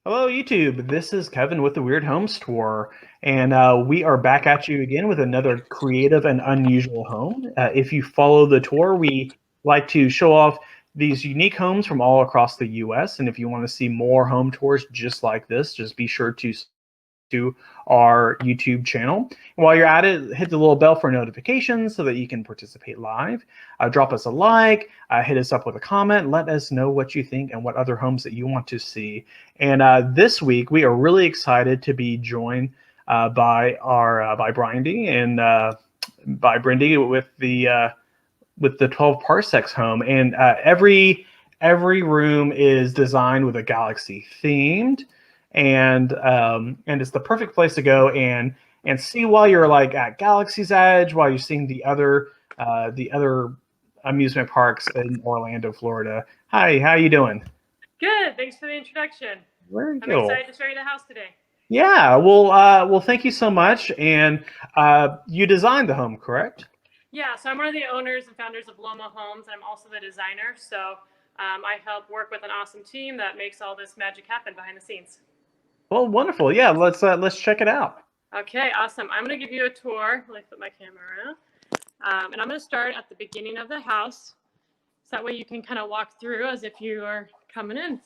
Hello, YouTube. This is Kevin with the Weird Homes Tour, and we are back at you again with another creative and unusual home. If you follow the tour, we like to show off these unique homes from all across the U.S. And if you want to see more home tours just like this, just be sure to our YouTube channel. And while you're at it, hit the little bell for notifications so that you can participate live. Drop us a like, hit us up with a comment, let us know what you think and what other homes that you want to see. And this week, we are really excited to be joined by Brindy and by Brindy with the 12 parsecs home. And every room is designed with a galaxy themed, and it's the perfect place to go and see while you're like at Galaxy's Edge, while you're seeing the other amusement parks in Orlando, Florida. Hi, how you doing? Good. Thanks for the introduction. Very I'm cool. excited to show you the house today. Yeah, well, thank you so much. And you designed the home, correct? Yeah, so I'm one of the owners and founders of Loma Homes. I'm also the designer. So I help work with an awesome team that makes all this magic happen behind the scenes. Well, wonderful. Yeah, let's check it out. Okay, awesome. I'm going to give you a tour. Let me put my camera. And I'm going to start at the beginning of the house. So that way you can kind of walk through as if you are coming in.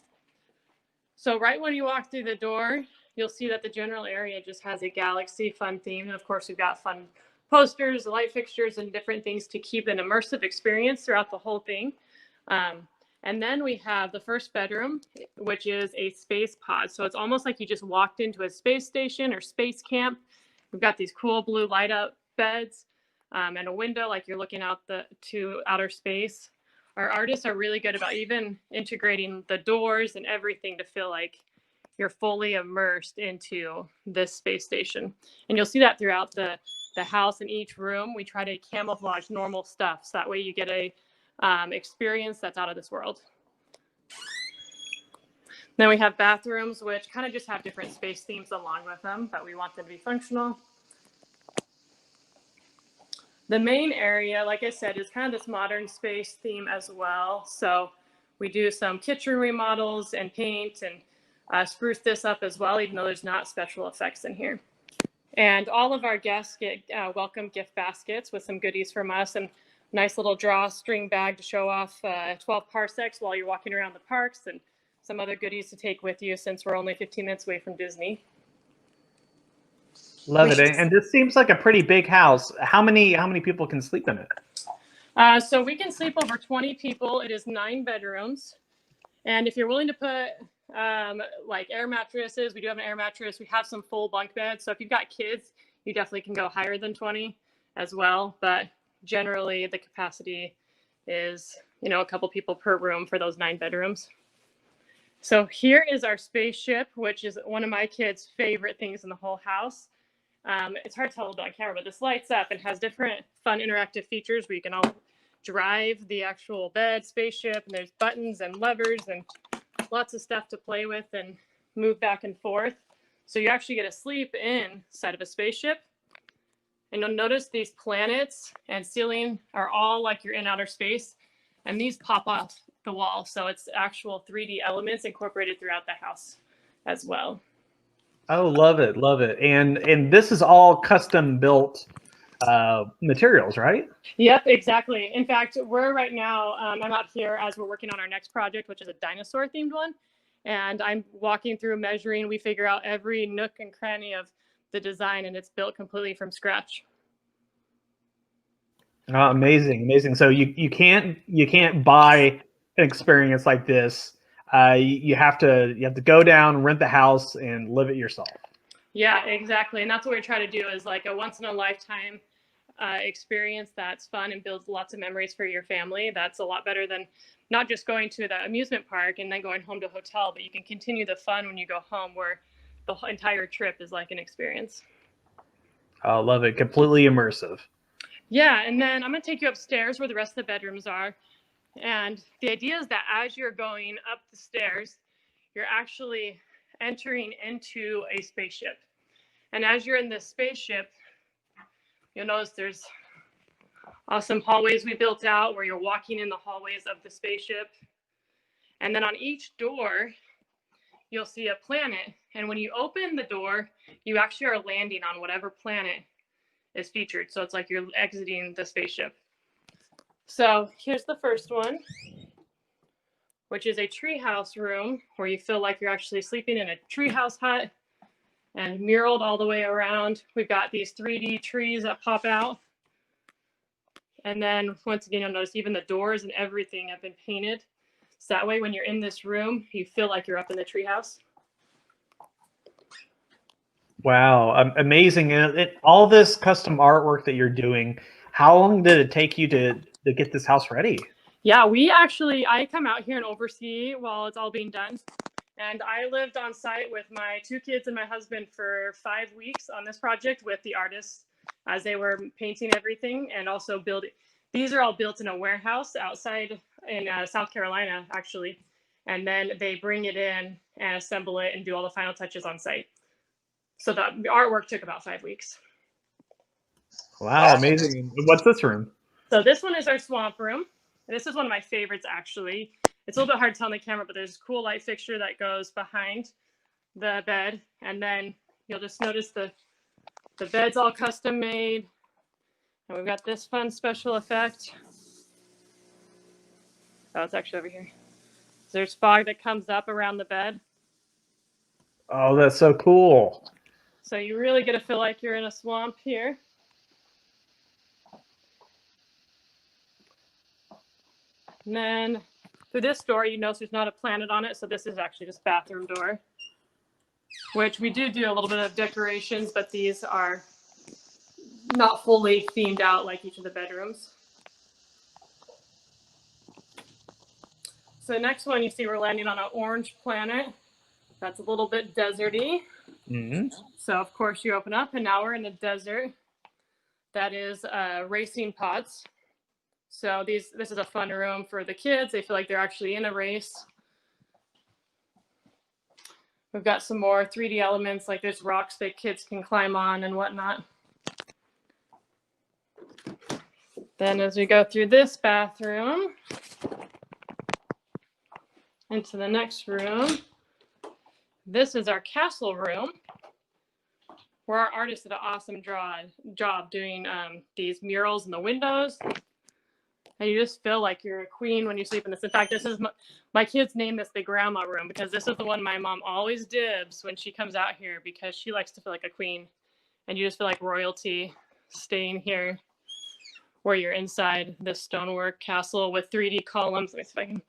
So right when you walk through the door, you'll see that the general area just has a galaxy fun theme. And of course, we've got fun posters, light fixtures, and different things to keep an immersive experience throughout the whole thing. Um, and then we have the first bedroom, which is a space pod. So it's almost like you just walked into a space station or space camp. We've got these cool blue light up beds and a window like you're looking out to outer space. Our artists are really good about even integrating the doors and everything to feel like you're fully immersed into this space station. And you'll see that throughout the house. In each room, we try to camouflage normal stuff. So that way you get a experience that's out of this world. Then we have bathrooms, which kind of just have different space themes along with them, but we want them to be functional. The main area, like I said, is kind of this modern space theme as well. So we do some kitchen remodels and paint and spruce this up as well, even though there's not special effects in here. And all of our guests get welcome gift baskets with some goodies from us and nice little drawstring bag to show off 12 parsecs while you're walking around the parks and some other goodies to take with you since we're only 15 minutes away from Disney. Love it. And this seems like a pretty big house. How many people can sleep in it? So we can sleep over 20 people. It is 9 bedrooms. And if you're willing to put like air mattresses, we do have an air mattress. We have some full bunk beds. So if you've got kids, you definitely can go higher than 20 as well. But generally, the capacity is, a couple people per room for those 9 bedrooms. So here is our spaceship, which is one of my kids' favorite things in the whole house. It's hard to tell on camera, but this lights up and has different fun interactive features where you can all drive the actual bed spaceship, and there's buttons and levers and lots of stuff to play with and move back and forth. So you actually get to sleep inside of a spaceship. And you'll notice these planets and ceiling are all like you're in outer space. And these pop off the wall. So it's actual 3D elements incorporated throughout the house as well. Oh, love it, love it. And this is all custom built materials, right? Yep, exactly. In fact, we're right now, I'm out here as we're working on our next project, which is a dinosaur themed one. And I'm walking through measuring. We figure out every nook and cranny of the design, and it's built completely from scratch. Amazing, amazing. So you can't buy an experience like this. You have to go down, rent the house, and live it yourself. Yeah, exactly. And that's what we try to do is like a once in a lifetime experience that's fun and builds lots of memories for your family. That's a lot better than not just going to the amusement park and then going home to a hotel, but you can continue the fun when you go home where the entire trip is like an experience. I love it. Completely immersive. Yeah, and then I'm going to take you upstairs where the rest of the bedrooms are. And the idea is that as you're going up the stairs, you're actually entering into a spaceship. And as you're in this spaceship, you'll notice there's awesome hallways we built out where you're walking in the hallways of the spaceship. And then on each door, you'll see a planet. And when you open the door, you actually are landing on whatever planet is featured. So it's like you're exiting the spaceship. So here's the first one, which is a treehouse room where you feel like you're actually sleeping in a treehouse hut and muraled all the way around. We've got these 3D trees that pop out. And then once again, you'll notice even the doors and everything have been painted. So that way when you're in this room, you feel like you're up in the treehouse. Wow, amazing. And all this custom artwork that you're doing, how long did it take you to get this house ready? Yeah, I come out here and oversee while it's all being done. And I lived on site with my 2 kids and my husband for 5 weeks on this project with the artists as they were painting everything and also building. These are all built in a warehouse outside in South Carolina, actually. And then they bring it in and assemble it and do all the final touches on site. So the artwork took about 5 weeks. Wow, amazing. What's this room? So this one is our swamp room. This is one of my favorites, actually. It's a little bit hard to tell on the camera, but there's a cool light fixture that goes behind the bed. And then you'll just notice the bed's all custom made. And we've got this fun special effect. Oh, it's actually over here. So there's fog that comes up around the bed. Oh, that's so cool. So you really get to feel like you're in a swamp here. And then through this door, you notice there's not a planet on it. So this is actually just bathroom door, which we do a little bit of decorations, but these are not fully themed out like each of the bedrooms. So the next one, you see we're landing on an orange planet. That's a little bit deserty. Mm-hmm. So of course you open up and now we're in the desert. That is racing pods. So this is a fun room for the kids. They feel like they're actually in a race. We've got some more 3D elements, like there's rocks that kids can climb on and whatnot. Then as we go through this bathroom into the next room, this is our castle room, where our artist did an awesome job doing these murals in the windows. And you just feel like you're a queen when you sleep in this. In fact, this is my kids name this the grandma room because this is the one my mom always dibs when she comes out here because she likes to feel like a queen. And you just feel like royalty staying here where you're inside this stonework castle with 3D columns. Let me see if I can.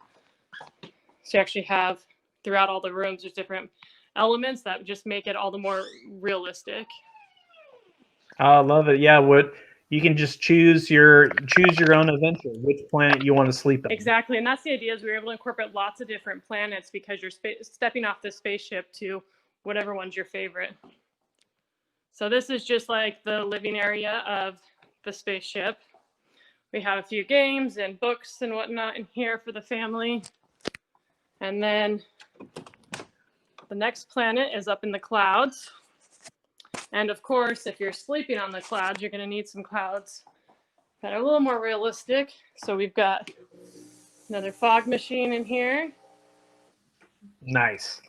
So you actually have throughout all the rooms, there's different elements that just make it all the more realistic. I love it. Yeah, you can just choose your own adventure, which planet you want to sleep in. Exactly, and that's the idea, is we were able to incorporate lots of different planets because you're stepping off the spaceship to whatever one's your favorite. So this is just like the living area of the spaceship. We have a few games and books and whatnot in here for the family. And then the next planet is up in the clouds. And of course, if you're sleeping on the clouds, you're going to need some clouds that are a little more realistic. So we've got another fog machine in here. Nice.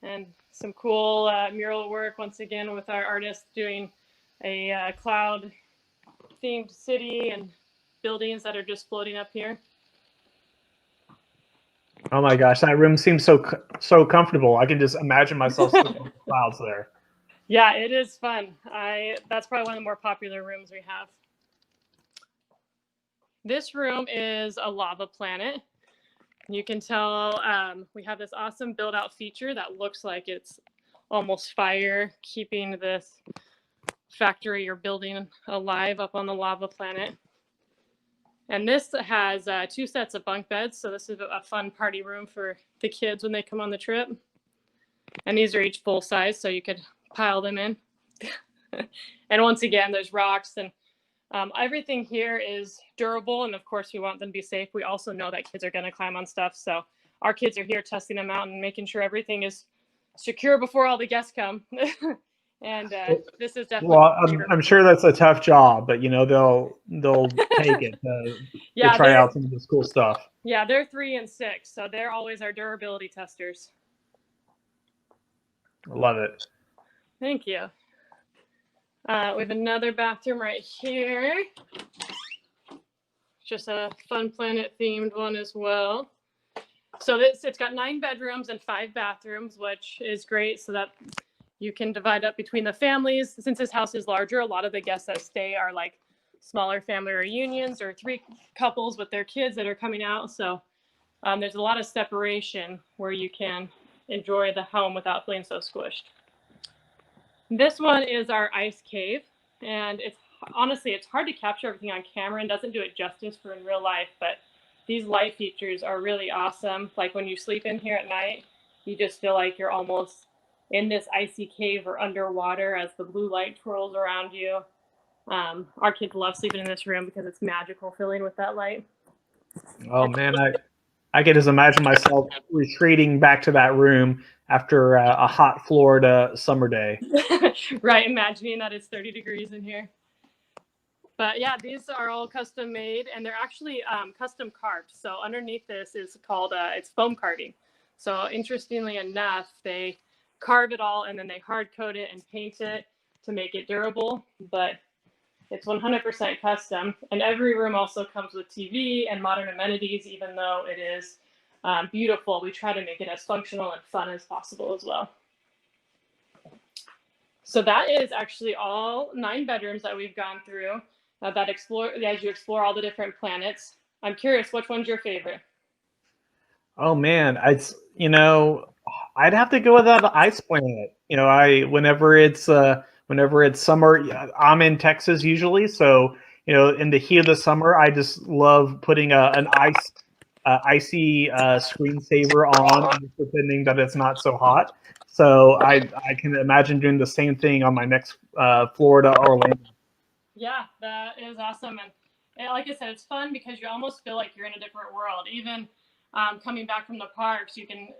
And some cool mural work, once again, with our artists doing a cloud-themed city and buildings that are just floating up here. Oh my gosh, that room seems so comfortable. I can just imagine myself sitting in the clouds there. Yeah, it is fun. That's probably one of the more popular rooms we have. This room is a lava planet. You can tell we have this awesome build-out feature that looks like it's almost fire, keeping this factory or building alive up on the lava planet. And this has 2 sets of bunk beds, so this is a fun party room for the kids when they come on the trip. And these are each full size, so you could pile them in. And once again, there's rocks, and everything here is durable, and of course we want them to be safe. We also know that kids are going to climb on stuff, so our kids are here testing them out and making sure everything is secure before all the guests come. And this is definitely. Well, I'm sure that's a tough job, but you know they'll take it to try out some of this cool stuff. Yeah, they're 3 and 6, so they're always our durability testers. Love it. Thank you. We have another bathroom right here. Just a Fun Planet themed one as well. So it's got 9 bedrooms and 5 bathrooms, which is great so that you can divide up between the families. Since this house is larger, a lot of the guests that stay are like smaller family reunions or 3 couples with their kids that are coming out. So there's a lot of separation where you can enjoy the home without feeling so squished. This one is our ice cave, and it's honestly, it's hard to capture everything on camera and doesn't do it justice for in real life, but these light features are really awesome. Like when you sleep in here at night, you just feel like you're almost in this icy cave or underwater as the blue light twirls around you. Our kids love sleeping in this room because it's magical feeling with that light. Oh man, I can just imagine myself retreating back to that room after a hot Florida summer day. Right, imagining that it's 30 degrees in here. But yeah, these are all custom made, and they're actually custom carved. So underneath this is called, it's foam carving. So interestingly enough, they carve it all and then they hard coat it and paint it to make it durable. But it's 100% custom. And every room also comes with TV and modern amenities, even though it is beautiful. We try to make it as functional and fun as possible as well. So that is actually all 9 bedrooms that we've gone through. As you explore all the different planets. I'm curious, which one's your favorite? Oh man, I'd have to go with that ice planet. Whenever it's summer, I'm in Texas usually, so in the heat of the summer, I just love putting an icy screensaver on, and just pretending that it's not so hot. So I can imagine doing the same thing on my next Florida Orlando. Yeah, that is awesome. And like I said, it's fun because you almost feel like you're in a different world. Even coming back from the parks, you can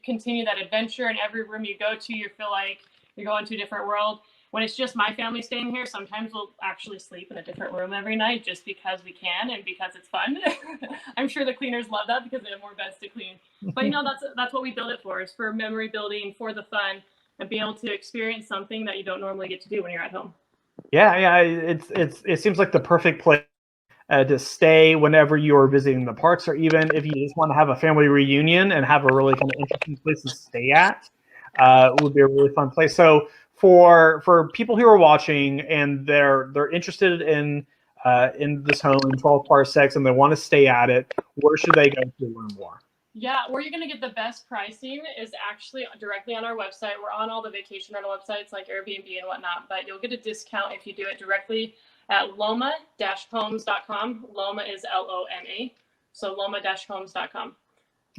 continue that adventure. And every room you go to, you feel like you're going to a different world. When it's just my family staying here, sometimes we'll actually sleep in a different room every night just because we can and because it's fun. I'm sure the cleaners love that because they have more beds to clean. But that's what we build it for, is for memory building, for the fun, and be able to experience something that you don't normally get to do when you're at home. Yeah, it seems like the perfect place to stay whenever you are visiting the parks, or even if you just want to have a family reunion and have a really kind of interesting place to stay at. It would be a really fun place. So for people who are watching and they're interested in this home in 12 parsecs and they want to stay at it, where should they go to learn more? Yeah, where you're going to get the best pricing is actually directly on our website. We're on all the vacation rental websites like Airbnb and whatnot, but you'll get a discount if you do it directly at loma-homes.com. Loma is Loma, so loma-homes.com.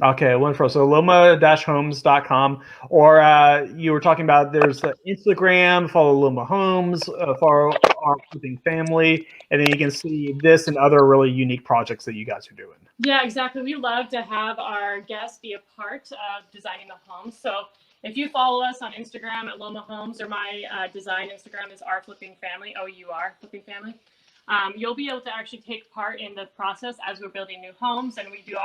Okay, wonderful. So loma-homes.com, or you were talking about there's Instagram, follow Loma Homes, follow our Flipping Family, and then you can see this and other really unique projects that you guys are doing. Yeah, exactly. We love to have our guests be a part of designing the home. So if you follow us on Instagram at Loma Homes, or my design Instagram is Our Flipping Family, OUR Flipping Family, you'll be able to actually take part in the process as we're building new homes, and we do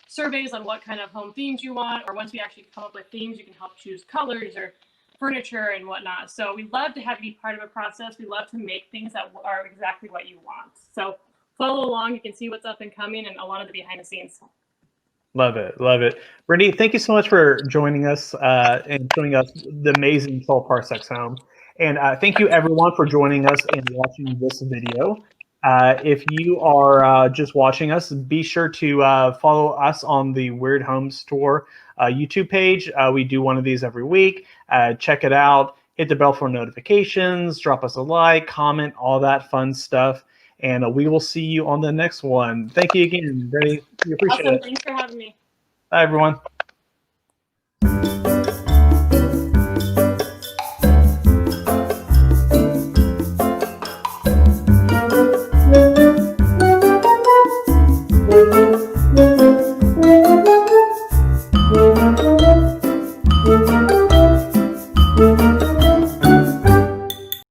surveys on what kind of home themes you want, or once we actually come up with themes, you can help choose colors or furniture and whatnot. So we love to have you be part of a process. We love to make things that are exactly what you want. So follow along. You can see what's up and coming and a lot of the behind the scenes. Love it. Love it. Brittany, thank you so much for joining us and showing us the amazing 12 parsecs home. And thank you everyone for joining us and watching this video. If you are just watching us, be sure to follow us on the Weird Homes Tour YouTube page. We do one of these every week. Check it out. Hit the bell for notifications. Drop us a like, comment, all that fun stuff. And we will see you on the next one. Thank you again. We appreciate it. Thanks for having me. Bye, everyone.